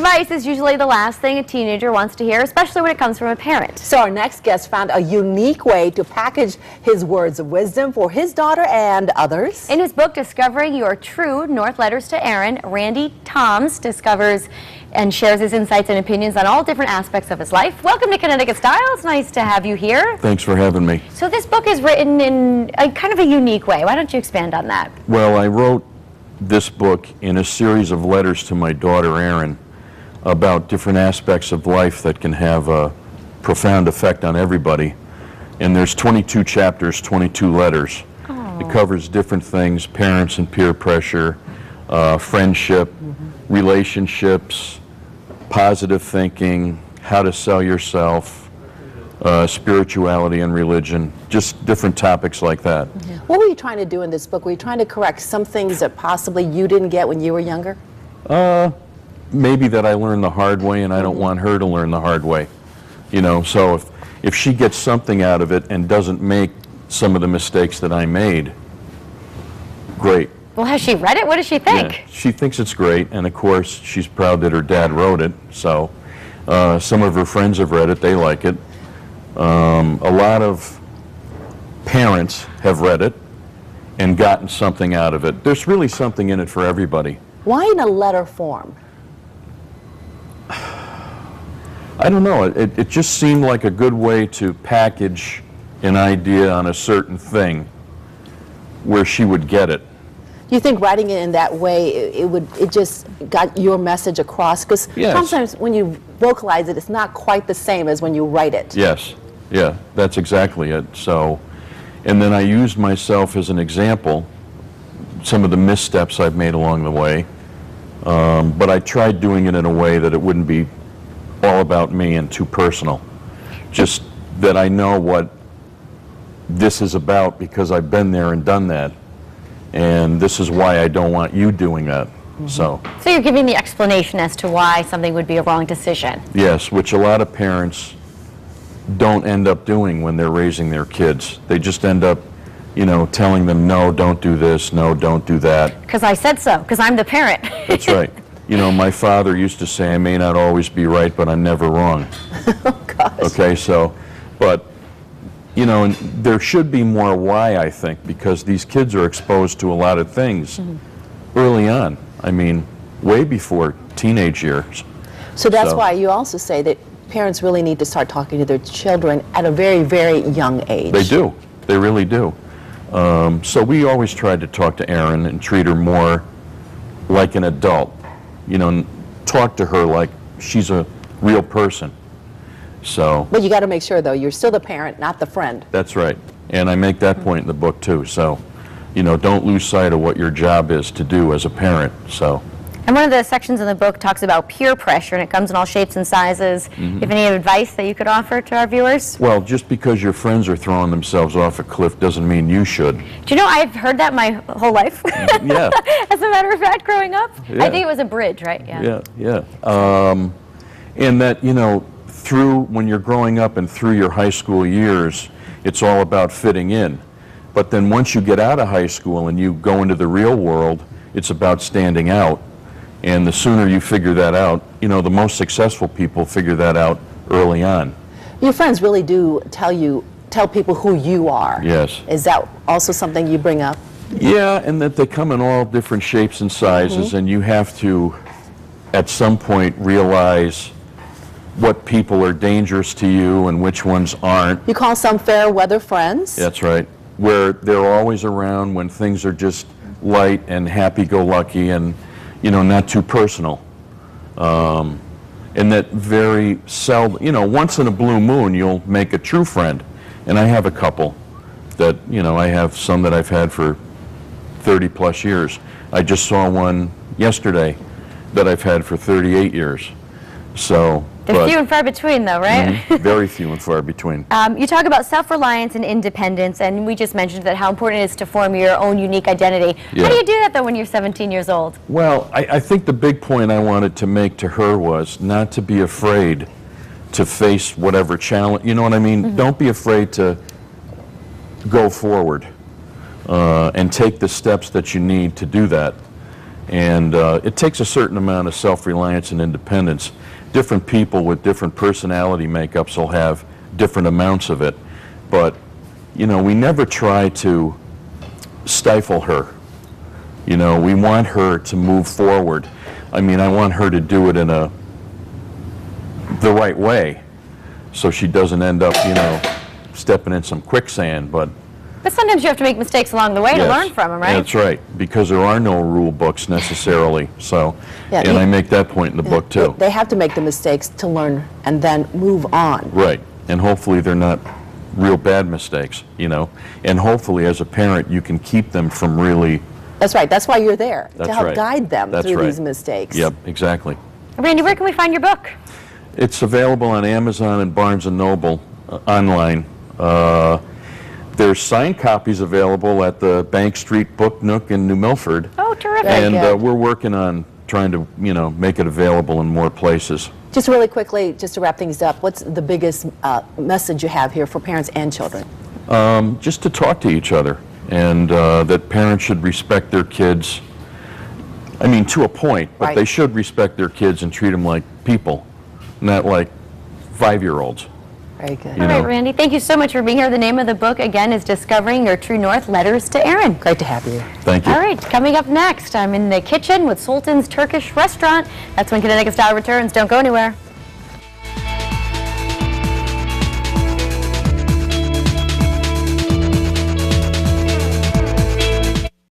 advice is usually the last thing a teenager wants to hear, especially when it comes from a parent. So our next guest found a unique way to package his words of wisdom for his daughter and others. In his book, Discovering Your True North Letters to Aaron, Randy Thoms discovers and shares his insights and opinions on all different aspects of his life. Welcome to Connecticut Style. It's nice to have you here. Thanks for having me. So this book is written in a kind of a unique way. Why don't you expand on that? Well, I wrote this book in a series of letters to my daughter Erin about different aspects of life that can have a profound effect on everybody. And there's 22 chapters, 22 letters. It covers different things: parents and peer pressure, friendship, relationships, positive thinking, how to sell yourself, spirituality and religion, just different topics like that. What were you trying to do in this book? Were you trying to correct some things that possibly you didn't get when you were younger? Maybe that I learned the hard way, and I don't want her to learn the hard way. You know, so if she gets something out of it and doesn't make some of the mistakes that I made, great. Well, has she read it? What does she think? Yeah, she thinks it's great, and of course she's proud that her dad wrote it, so some of her friends have read it, they like it. A lot of parents have read it and gotten something out of it. There's really something in it for everybody. Why in a letter form? I don't know, it just seemed like a good way to package an idea on a certain thing where she would get it. You think writing it in that way, it just got your message across? Because Yes. sometimes when you vocalize it, it's not quite the same as when you write it. Yes, yeah, that's exactly it. So, and then I used myself as an example, some of the missteps I've made along the way, but I tried doing it in a way that it wouldn't be all about me and too personal. Just that I know what this is about because I've been there and done that. And this is why I don't want you doing that. So you're giving the explanation as to why something would be a wrong decision. Yes, which a lot of parents don't end up doing when they're raising their kids. They just end up, you know, telling them, no, don't do this, no, don't do that. Because I said so, because I'm the parent. That's right. You know, my father used to say, I may not always be right, but I'm never wrong. Oh, gosh. Okay, so, but, you know, and there should be more why, I think, because these kids are exposed to a lot of things early on. I mean, way before teenage years. So that's why you also say that parents really need to start talking to their children at a very, very young age. They do. They really do. So we always tried to talk to Erin and treat her more like an adult. You know, and talk to her like she's a real person. So. But you got to make sure, though, you're still the parent, not the friend. That's right. And I make that point in the book, too. So, you know, don't lose sight of what your job is to do as a parent. So. And one of the sections in the book talks about peer pressure, and it comes in all shapes and sizes. You have any advice that you could offer to our viewers? Well, just because your friends are throwing themselves off a cliff doesn't mean you should. Do you know, I've heard that my whole life. Yeah. As a matter of fact, growing up. Yeah. I think it was a bridge, right? Yeah. And that, you know, when you're growing up and through your high school years, it's all about fitting in. But then once you get out of high school and you go into the real world, it's about standing out. And the sooner you figure that out, you know, the most successful people figure that out early on. Your friends really do tell people who you are. Yes. Is that also something you bring up? Yeah, and that they come in all different shapes and sizes, and you have to, at some point, realize what people are dangerous to you and which ones aren't. You call some fair weather friends. That's right. Where they're always around when things are just light and happy-go-lucky and, you know, not too personal. And that very seldom, you know, once in a blue moon, you'll make a true friend. And I have a couple that, you know, I have some that I've had for 30-plus years. I just saw one yesterday that I've had for 38 years. So. They're few and far between, though, right? Very few and far between. You talk about self-reliance and independence, and we just mentioned that how important it is to form your own unique identity. Yeah. How do you do that, though, when you're 17 years old? Well, I think the big point I wanted to make to her was not to be afraid to face whatever challenge. You know what I mean? Don't be afraid to go forward and take the steps that you need to do that. And it takes a certain amount of self-reliance and independence. Different people with different personality makeups will have different amounts of it. But, you know, we never try to stifle her. You know, we want her to move forward. I mean, I want her to do it in the right way, so she doesn't end up, you know, stepping in some quicksand. But sometimes you have to make mistakes along the way to learn from them, right? That's right, because there are no rule books necessarily. So, Yeah, and I make that point in the book too. They have to make the mistakes to learn and then move on. Right, and hopefully they're not real bad mistakes, you know. And hopefully as a parent you can keep them from really... That's right. That's why you're there, That's to help right. guide them That's through right. these mistakes. Yep, exactly. Randy, where can we find your book? It's available on Amazon and Barnes & Noble online. There's signed copies available at the Bank Street Book Nook in New Milford. Oh, terrific. And good. we're working on trying to, you know, make it available in more places. Just really quickly, just to wrap things up, what's the biggest message you have here for parents and children? Just to talk to each other, and that parents should respect their kids. I mean, to a point, but Right. they should respect their kids and treat them like people, not like 5-year-olds. Very good. You All right, know. Randy, thank you so much for being here. The name of the book, again, is Discovering Your True North, Letters to Aaron. Great to have you. Thank you. All right, coming up next, I'm in the kitchen with Sultan's Turkish Restaurant. That's when Connecticut Style returns. Don't go anywhere.